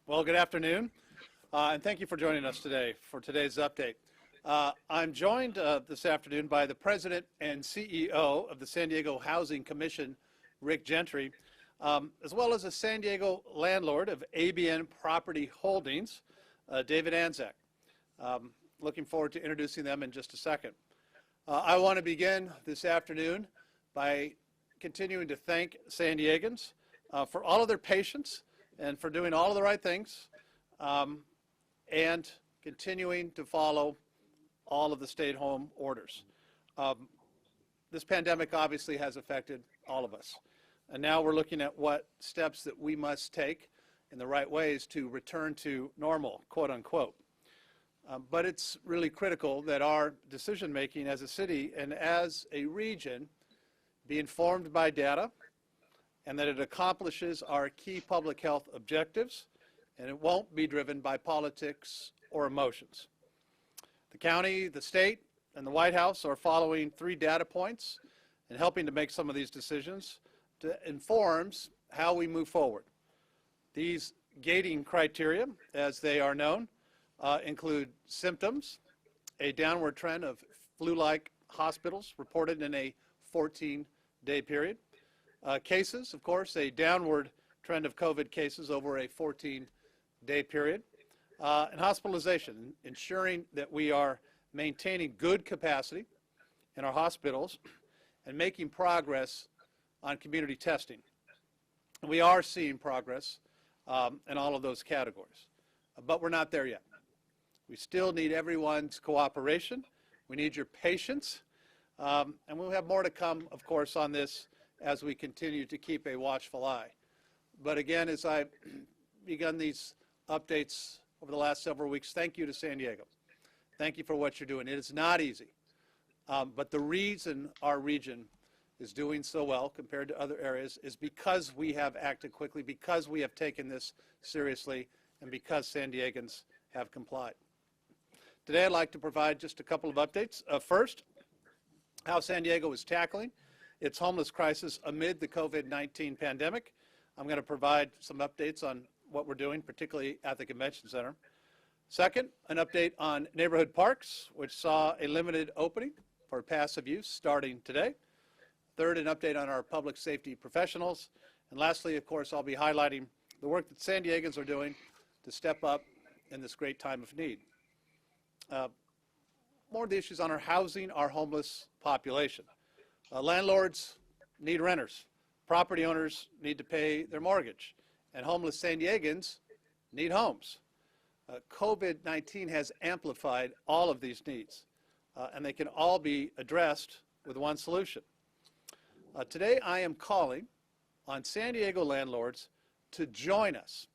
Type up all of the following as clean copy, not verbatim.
Well, good afternoon, and thank you for joining us today for today's update. I'm joined this afternoon by the President and CEO of the San Diego Housing Commission, Rick Gentry, as well as a San Diego landlord of ABN Property Holdings, David Anzac. Looking forward to introducing them in just a second. I want to begin this afternoon by continuing to thank San Diegans for all of their patience and for doing all of the right things and continuing to follow all of the stay-at-home orders. This pandemic obviously has affected all of us, and now we're looking at what steps that we must take in the right ways to return to normal, quote unquote. But it's really critical that our decision-making as a city and as a region be informed by data, and that it accomplishes our key public health objectives, and it won't be driven by politics or emotions. The county, the state, and the White House are following 3 data points and helping to make some of these decisions to inform how we move forward. These gating criteria, as they are known, include symptoms, a downward trend of flu-like hospitals reported in a 14-day period, cases, of course, a downward trend of COVID cases over a 14-day period, and hospitalization, ensuring that we are maintaining good capacity in our hospitals and making progress on community testing. And we are seeing progress in all of those categories, but we're not there yet. We still need everyone's cooperation. We need your patience, and we'll have more to come, of course, on this as we continue to keep a watchful eye. But again, as I've begun these updates over the last several weeks, thank you to San Diego. Thank you for what you're doing. It is not easy, but the reason our region is doing so well compared to other areas is because we have acted quickly, because we have taken this seriously, and because San Diegans have complied. Today I'd like to provide just a couple of updates. First, how San Diego is tackling its homeless crisis amid the COVID-19 pandemic. I'm going to provide some updates on what we're doing, particularly at the Convention Center. Second, an update on neighborhood parks, which saw a limited opening for passive use starting today. Third, an update on our public safety professionals. And lastly, of course, I'll be highlighting the work that San Diegans are doing to step up in this great time of need. More of the issues on our housing, our homeless population. Landlords need renters. Property owners need to pay their mortgage. And homeless San Diegans need homes. COVID-19 has amplified all of these needs, and they can all be addressed with one solution. Today I am calling on San Diego landlords to join us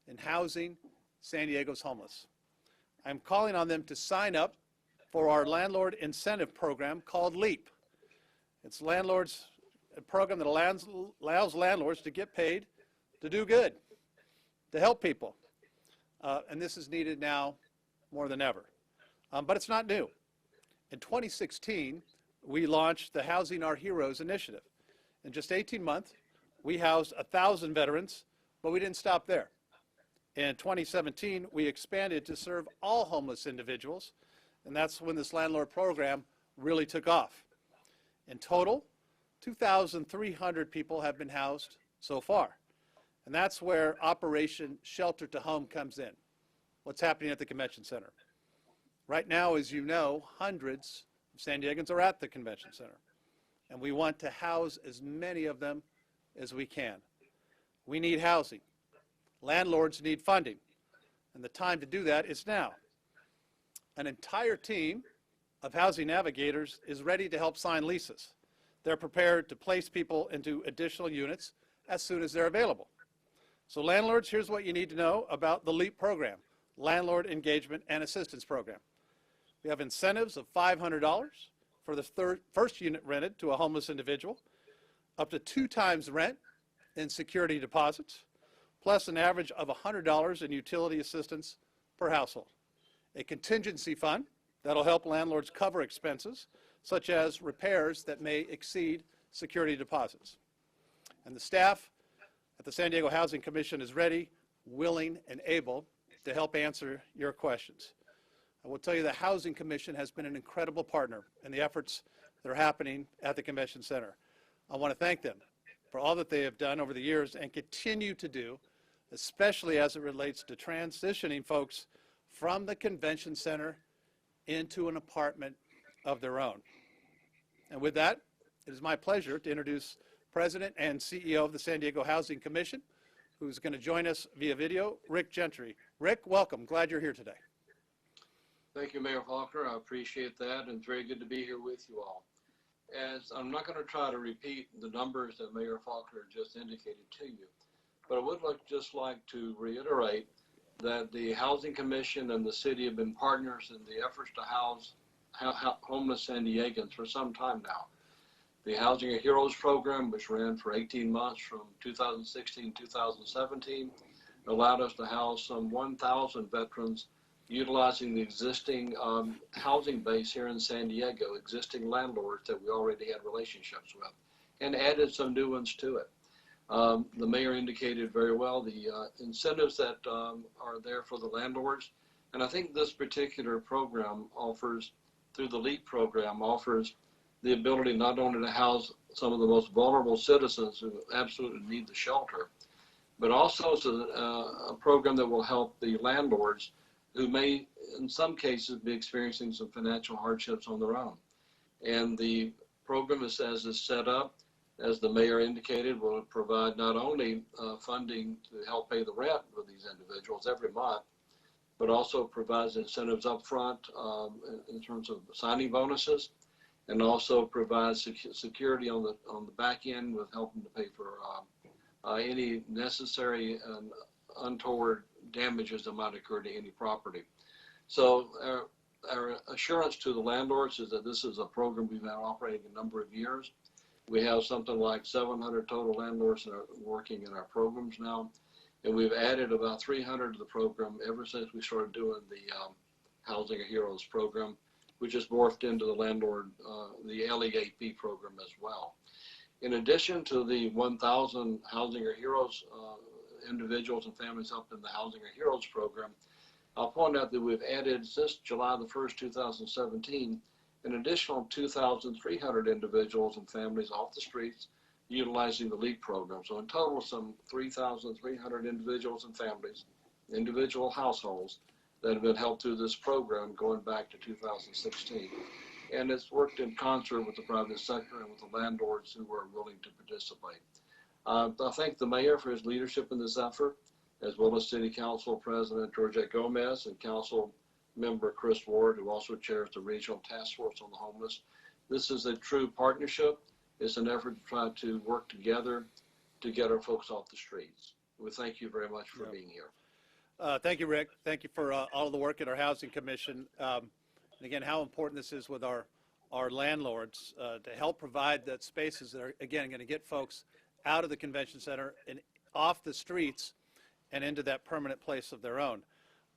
in housing San Diego's homeless. I'm calling on them to sign up for our landlord incentive program called LEAP. It's a program that allows landlords to get paid to do good, to help people. And this is needed now more than ever. But it's not new. In 2016, we launched the Housing Our Heroes initiative. In just 18 months, we housed 1,000 veterans, but we didn't stop there. In 2017, we expanded to serve all homeless individuals, and that's when this landlord program really took off. In total, 2,300 people have been housed so far, and that's where Operation Shelter to Home comes in. What's happening at the Convention Center? Right now, as you know, hundreds of San Diegans are at the Convention Center, and we want to house as many of them as we can. We need housing. Landlords need funding, and the time to do that is now. An entire team of housing navigators is ready to help sign leases. They're prepared to place people into additional units as soon as they're available. So landlords, here's what you need to know about the LEAP program, Landlord Engagement and Assistance Program. We have incentives of $500 for the first unit rented to a homeless individual, up to 2 times rent in security deposits, plus an average of $100 in utility assistance per household. A contingency fund that'll help landlords cover expenses, such as repairs that may exceed security deposits. And the staff at the San Diego Housing Commission is ready willing, and able to help answer your questions. I will tell you the Housing Commission has been an incredible partner in the efforts that are happening at the Convention Center. I want to thank them for all that they have done over the years and continue to do, especially as it relates to transitioning folks from the Convention Center into an apartment of their own. And with that, it is my pleasure to introduce President and CEO of the San Diego Housing Commission, who's going to join us via video, Rick Gentry. Rick, welcome. Glad you're here today. Thank you, Mayor Faulkner. I appreciate that, and it's very good to be here with you all. As I'm not going to try to repeat the numbers that Mayor Faulkner just indicated to you, but I would just like to reiterate that the Housing Commission and the city have been partners in the efforts to house homeless San Diegans for some time now. The Housing Heroes program, which ran for 18 months from 2016-2017, allowed us to house some 1,000 veterans utilizing the existing housing base here in San Diego, existing landlords that we already had relationships with, and added some new ones to it. The mayor indicated very well the incentives that are there for the landlords, and I think this particular program offers, through the LEAP program, offers the ability not only to house some of the most vulnerable citizens who absolutely need the shelter, but also a program that will help the landlords who may, in some cases, be experiencing some financial hardships on their own. And the program, as it's set up, as the mayor indicated, will provide not only funding to help pay the rent for these individuals every month, but also provides incentives up front in terms of signing bonuses, and also provides security on the back end with helping to pay for any necessary and untoward damages that might occur to any property. So our assurance to the landlords is that this is a program we've been operating a number of years. We have something like 700 total landlords that are working in our programs now, and we've added about 300 to the program ever since we started doing the Housing Heroes program, which has morphed into the the LEAP program as well. In addition to the 1,000 Housing Heroes individuals and families up in the Housing Heroes program, I'll point out that we've added since July the 1st, 2017, an additional 2,300 individuals and families off the streets utilizing the LEAP program. So in total, some 3,300 individuals and families, individual households that have been helped through this program going back to 2016. And it's worked in concert with the private sector and with the landlords who are willing to participate. I thank the mayor for his leadership in this effort, as well as City Council President Georgette Gomez and Council Member Chris Ward, who also chairs the Regional Task Force on the Homeless. This is a true partnership. It's an effort to try to work together to get our folks off the streets. We thank you very much for being here. Thank you, Rick. Thank you for all of the work at our Housing Commission. And again, how important this is with our landlords to help provide that spaces that are, again, going to get folks out of the convention center and off the streets and into that permanent place of their own.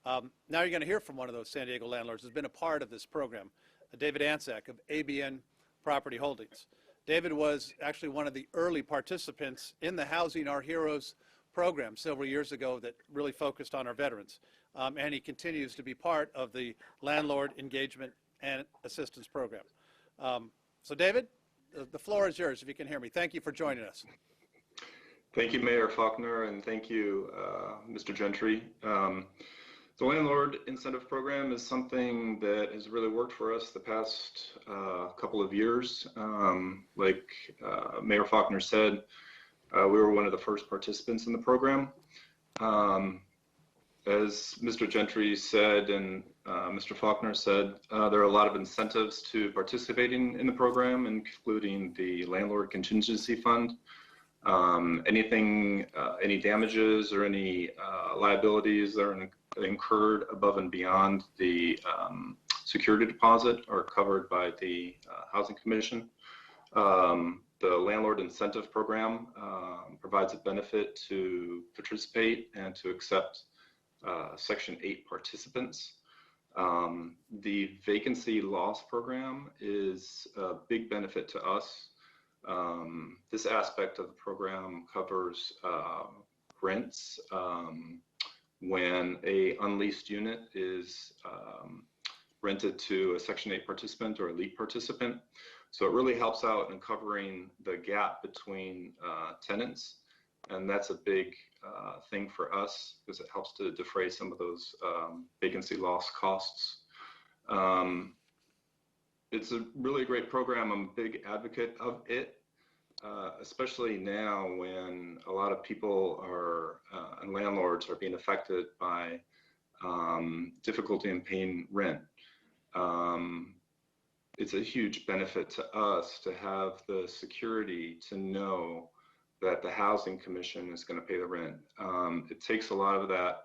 Now you're going to hear from one of those San Diego landlords who's been a part of this program, David Anzac of ABN Property Holdings. David was actually one of the early participants in the Housing Our Heroes program several years ago that really focused on our veterans. And he continues to be part of the Landlord Engagement and Assistance Program. So David, the floor is yours if you can hear me. Thank you for joining us. Thank you, Mayor Faulkner, and thank you, Mr. Gentry. The Landlord Incentive Program is something that has really worked for us the past couple of years. Like Mayor Faulkner said, we were one of the first participants in the program. As Mr. Gentry said and Mr. Faulkner said, there are a lot of incentives to participating in the program, including the Landlord Contingency Fund. Any damages or any liabilities that are incurred above and beyond the security deposit are covered by the Housing Commission. The Landlord Incentive Program provides a benefit to participate and to accept Section 8 participants. The Vacancy Loss Program is a big benefit to us. This aspect of the program covers rents when a unleased unit is rented to a Section 8 participant or elite participant. So it really helps out in covering the gap between tenants, and that's a big thing for us because it helps to defray some of those vacancy loss costs. It's a really great program. I'm a big advocate of it, especially now when a lot of people are and landlords are being affected by difficulty in paying rent. It's a huge benefit to us to have the security to know that the Housing Commission is going to pay the rent. It takes a lot of that,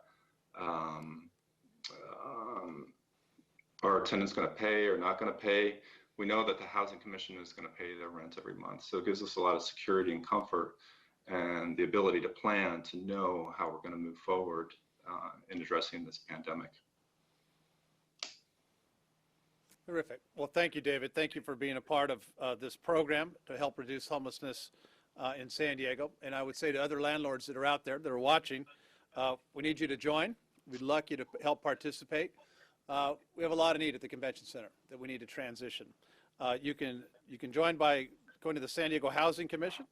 are tenants going to pay or not going to pay? We know that the Housing Commission is going to pay their rent every month. So it gives us a lot of security and comfort and the ability to plan to know how we're going to move forward in addressing this pandemic. Terrific. Well, thank you, David. Thank you for being a part of this program to help reduce homelessness in San Diego. And I would say to other landlords that are out there that are watching, we need you to join. We'd like you to help participate. We have a lot of need at the convention center that we need to transition. You can join by going to the San Diego Housing Commission,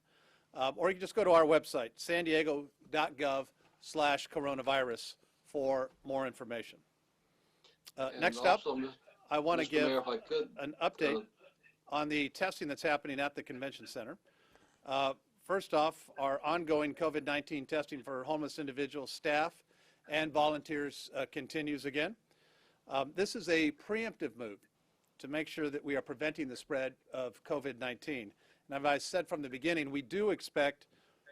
or you can just go to our website, sandiego.gov/coronavirus for more information. Next up, I want to give an update on the testing that's happening at the convention center. First off, our ongoing COVID-19 testing for homeless individuals, staff, and volunteers continues again. This is a preemptive move to make sure that we are preventing the spread of COVID-19. And as I said from the beginning, we do expect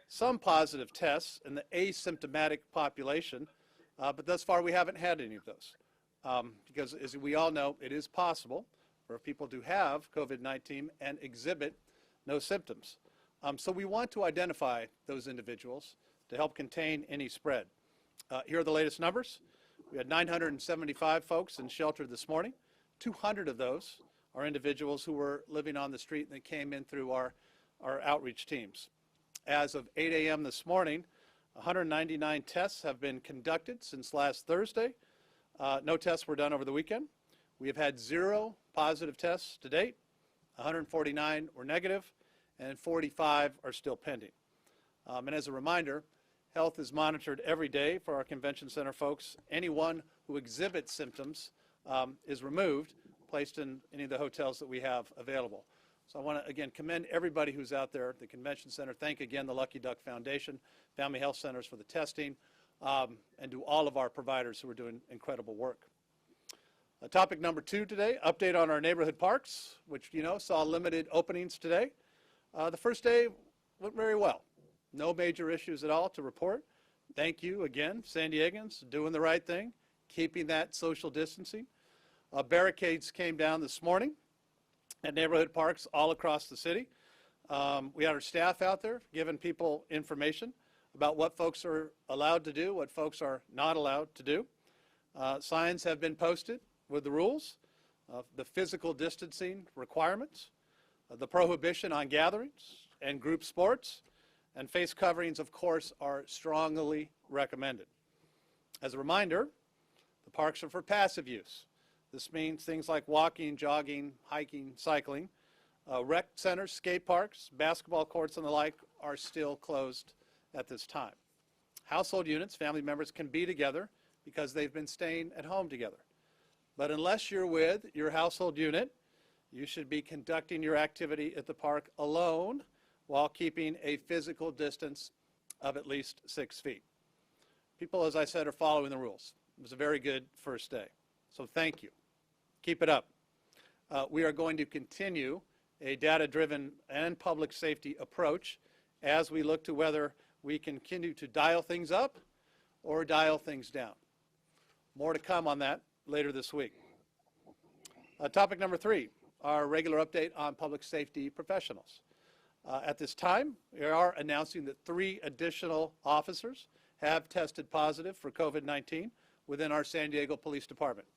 some positive tests in the asymptomatic population, but thus far we haven't had any of those. Because as we all know, it is possible for people to have COVID-19 and exhibit no symptoms. So we want to identify those individuals to help contain any spread. Here are the latest numbers. We had 975 folks in shelter this morning. 200 of those are individuals who were living on the street and they came in through our outreach teams. As of 8 a.m. this morning, 199 tests have been conducted since last Thursday. No tests were done over the weekend. We have had 0 positive tests to date. 149 were negative, and 45 are still pending. And as a reminder, health is monitored every day for our convention center folks. Anyone who exhibits symptoms is removed, placed in any of the hotels that we have available. So I want to, again, commend everybody who's out there at the convention center. Thank again the Lucky Duck Foundation, Family Health Centers for the testing, and to all of our providers who are doing incredible work. Topic number 2 today, update on our neighborhood parks, which, saw limited openings today. The first day went very well. No major issues at all to report. Thank you again, San Diegans, doing the right thing, keeping that social distancing. Barricades came down this morning at neighborhood parks all across the city. We had our staff out there giving people information about what folks are allowed to do, what folks are not allowed to do. Signs have been posted with the rules, the physical distancing requirements, the prohibition on gatherings and group sports, and face coverings, of course, are strongly recommended. As a reminder, the parks are for passive use. This means things like walking, jogging, hiking, cycling. Rec centers, skate parks, basketball courts, and the like are still closed at this time. Household units, family members can be together because they've been staying at home together. But unless you're with your household unit, you should be conducting your activity at the park alone while keeping a physical distance of at least 6 feet. People, as I said, are following the rules. It was a very good first day. So thank you. Keep it up. We are going to continue a data-driven and public safety approach as we look to whether we continue to dial things up or dial things down. More to come on that later this week. Topic number 3, our regular update on public safety professionals. At this time, we are announcing that 3 additional officers have tested positive for COVID-19 within our San Diego Police Department.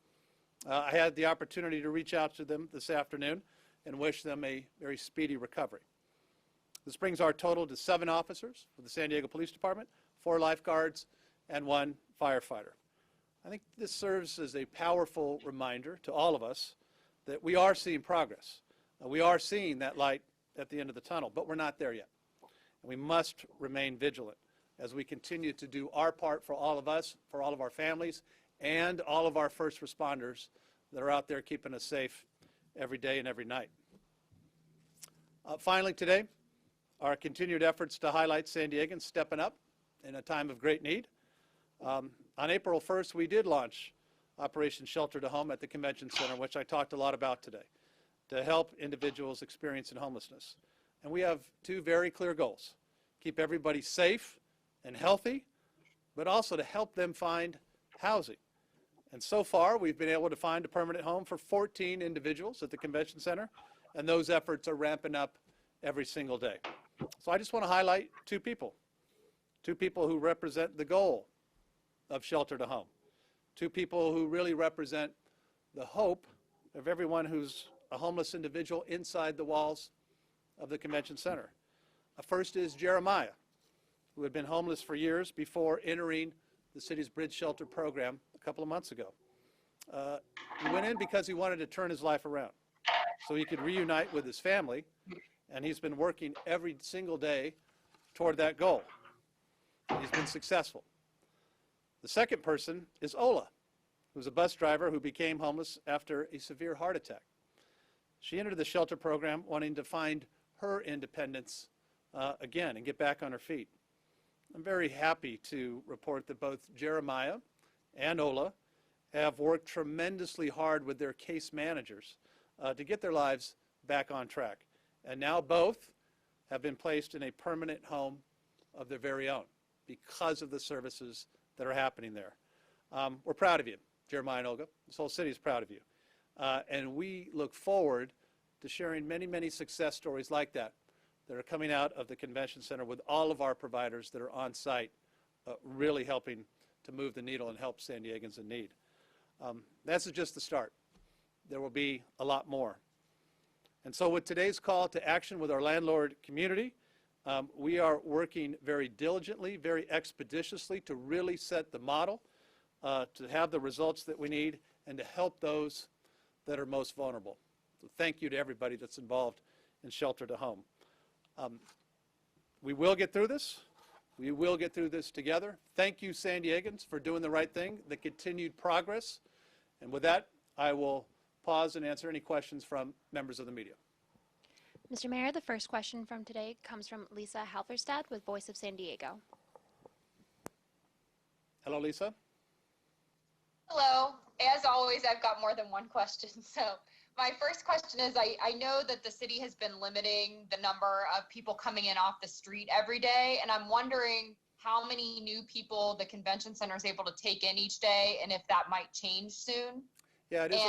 I had the opportunity to reach out to them this afternoon and wish them a very speedy recovery. This brings our total to 7 officers for the San Diego Police Department, 4 lifeguards, and 1 firefighter. I think this serves as a powerful reminder to all of us that we are seeing progress. We are seeing that light at the end of the tunnel, but we're not there yet. And we must remain vigilant as we continue to do our part for all of us, for all of our families, and all of our first responders that are out there keeping us safe every day and every night. Finally today, our continued efforts to highlight San Diegans stepping up in a time of great need. On April 1st, we did launch Operation Shelter to Home at the Convention Center, which I talked a lot about today, to help individuals experiencing homelessness. And we have 2 very clear goals: keep everybody safe and healthy, but also to help them find housing. And so far, we've been able to find a permanent home for 14 individuals at the Convention Center, and those efforts are ramping up every single day. So I just want to highlight 2 people who represent the goal of Shelter to Home, 2 people who really represent the hope of everyone who's a homeless individual inside the walls of the Convention Center. First is Jeremiah, who had been homeless for years before entering the city's Bridge Shelter program a couple of months ago. He went in because he wanted to turn his life around so he could reunite with his family, and he's been working every single day toward that goal. He's been successful. The second person is Ola, who's a bus driver who became homeless after a severe heart attack. She entered the shelter program wanting to find her independence again and get back on her feet. I'm very happy to report that both Jeremiah and Ola have worked tremendously hard with their case managers to get their lives back on track. And now both have been placed in a permanent home of their very own because of the services that are happening there. We're proud of you, Jeremiah and Olga. This whole city is proud of you. And we look forward to sharing many, many success stories like that are coming out of the Convention Center with all of our providers that are on site, really helping to move the needle and help San Diegans in need. That's just the start. There will be a lot more. And so with today's call to action with our landlord community, we are working very diligently, very expeditiously to really set the model, to have the results that we need, and to help those that are most vulnerable. So thank you to everybody that's involved in Shelter to Home. We will get through this. We will get through this together. Thank you, San Diegans, for doing the right thing, the continued progress. And with that, I will pause and answer any questions from members of the media. Mr. Mayor, the first question from today comes from Lisa Halverstad with Voice of San Diego. Hello, Lisa. Hello. As always, I've got more than one question. So my first question is, I know that the city has been limiting the number of people coming in off the street every day, and I'm wondering how many new people the convention center is able to take in each day, and if that might change soon. Yeah, it is.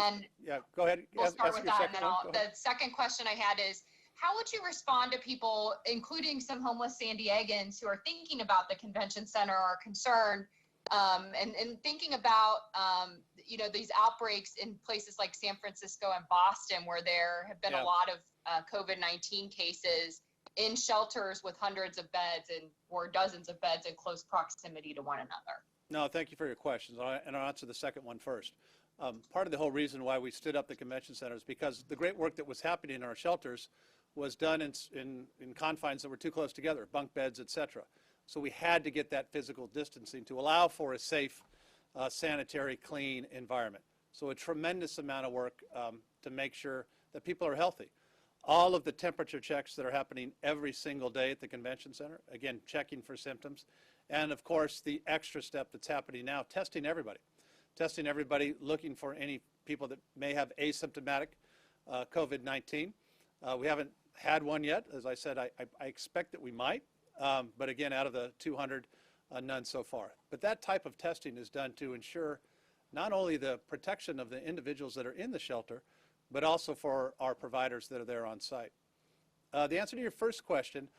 Yeah, go ahead. We'll start with that, and then the second question I had is, how would you respond to people, including some homeless San Diegans, who are thinking about the convention center, are concerned, and thinking about these outbreaks in places like San Francisco and Boston, where there have been a lot of COVID-19 cases in shelters with hundreds of beds or dozens of beds in close proximity to one another? No, thank you for your questions, and I'll answer the second one first. Part of the whole reason why we stood up the convention center is because the great work that was happening in our shelters was done in confines that were too close together, bunk beds, et cetera. So we had to get that physical distancing to allow for a safe, sanitary, clean environment. So a tremendous amount of work to make sure that people are healthy. All of the temperature checks that are happening every single day at the convention center, again, checking for symptoms. And of course, the extra step that's happening now, testing everybody, looking for any people that may have asymptomatic COVID-19. We haven't had one yet. As I said, I expect that we might, but again, out of the 200, none so far. But that type of testing is done to ensure not only the protection of the individuals that are in the shelter, but also for our providers that are there on site. The answer to your first question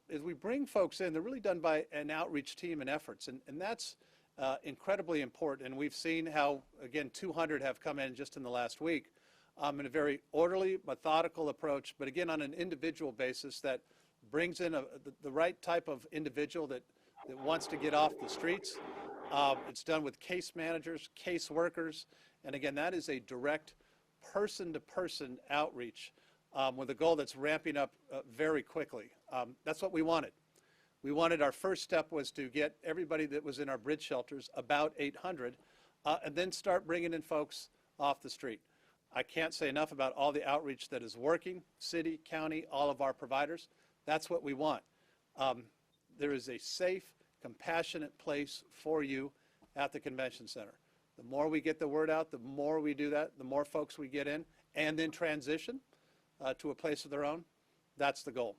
is we bring folks in. They're really done by an outreach team and efforts, and that's incredibly important. And we've seen how, again, 200 have come in just in the last week in a very orderly, methodical approach, but again, on an individual basis that brings in the right type of individual that that wants to get off the streets. It's done with case managers, case workers, and again, that is a direct person-to-person outreach with a goal that's ramping up very quickly. That's what we wanted. We wanted, our first step was to get everybody that was in our bridge shelters, about 800, and then start bringing in folks off the street. I can't say enough about all the outreach that is working, city, county, all of our providers. That's what we want. There is a safe, compassionate place for you at the convention center. The more we get the word out, the more we do that, the more folks we get in, and then transition to a place of their own. That's the goal.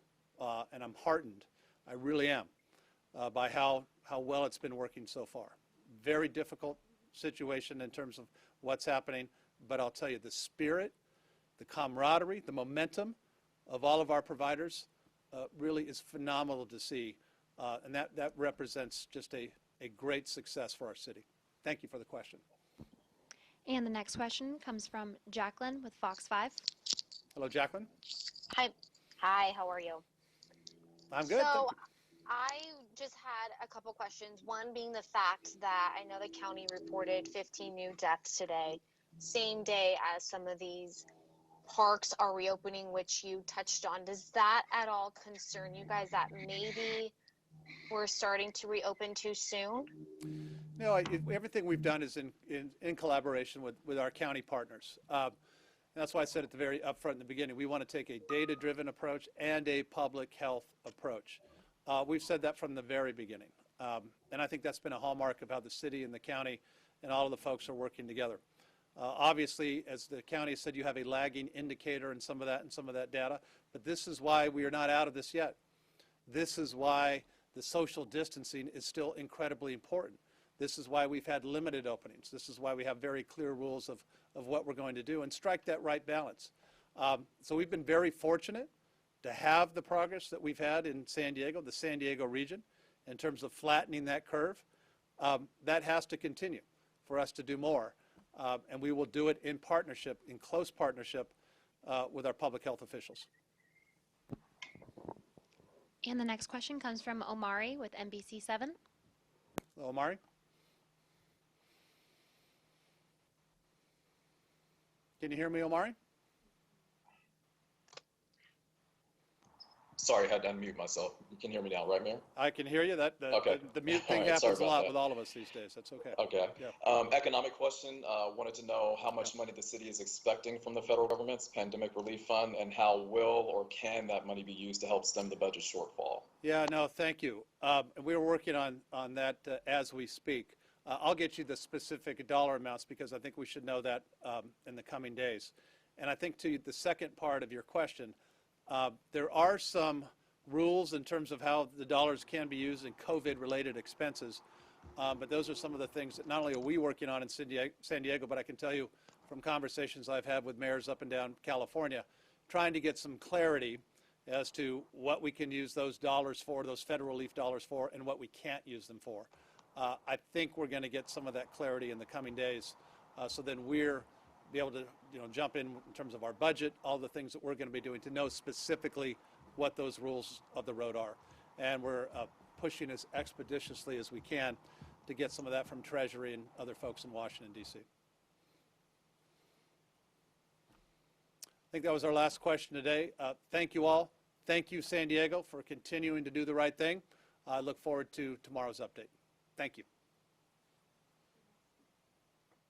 And I'm heartened, I really am, by how well it's been working so far. Very difficult situation in terms of what's happening, but I'll tell you, the spirit, the camaraderie, the momentum of all of our providers really is phenomenal to see, and that represents just a great success for our city. Thank you for the question. And the next question comes from Jacqueline with Fox 5. Hello, Jacqueline. Hi. Hi, how are you? I'm good. So, Thank you. I just had a couple questions. One being the fact that I know the county reported 15 new deaths today, same day as some of these parks are reopening, which you touched on. Does that at all concern you guys that maybe we're starting to reopen too soon? No, everything we've done is in collaboration with our county partners. That's why I said at the very upfront in the beginning, we want to take a data-driven approach and a public health approach. We've said that from the very beginning. And I think that's been a hallmark of how the city and the county and all of the folks are working together. Obviously, as the county said, you have a lagging indicator in some of that data, but this is why we are not out of this yet. This is why the social distancing is still incredibly important. This is why we've had limited openings. This is why we have very clear rules of what we're going to do and strike that right balance. So we've been very fortunate to have the progress that we've had in San Diego, the San Diego region, in terms of flattening that curve. That has to continue for us to do more. And we will do it in partnership, in close partnership with our public health officials. And the next question comes from Omari with NBC7. Hello, Omari. Can you hear me, Omari? Sorry, I had to unmute myself. You can hear me now, right, Mayor? I can hear you. Okay. The mute thing All right, happens a sorry about lot that. with all of us these days. That's okay. Okay. Yeah. Economic question. Wanted to know how much money the city is expecting from the federal government's pandemic relief fund, and how will or can that money be used to help stem the budget shortfall? Yeah, no, thank you. We're working on that as we speak. I'll get you the specific dollar amounts because I think we should know that in the coming days. And I think to the second part of your question, there are some rules in terms of how the dollars can be used in COVID-related expenses, but those are some of the things that not only are we working on in San Diego, but I can tell you from conversations I've had with mayors up and down California, trying to get some clarity as to what we can use those dollars for, those federal relief dollars for, and what we can't use them for. I think we're going to get some of that clarity in the coming days, so then we're be able to jump in terms of our budget, all the things that we're going to be doing to know specifically what those rules of the road are. And we're pushing as expeditiously as we can to get some of that from Treasury and other folks in Washington, D.C. I think that was our last question today. Thank you all. Thank you, San Diego, for continuing to do the right thing. I look forward to tomorrow's update. Thank you.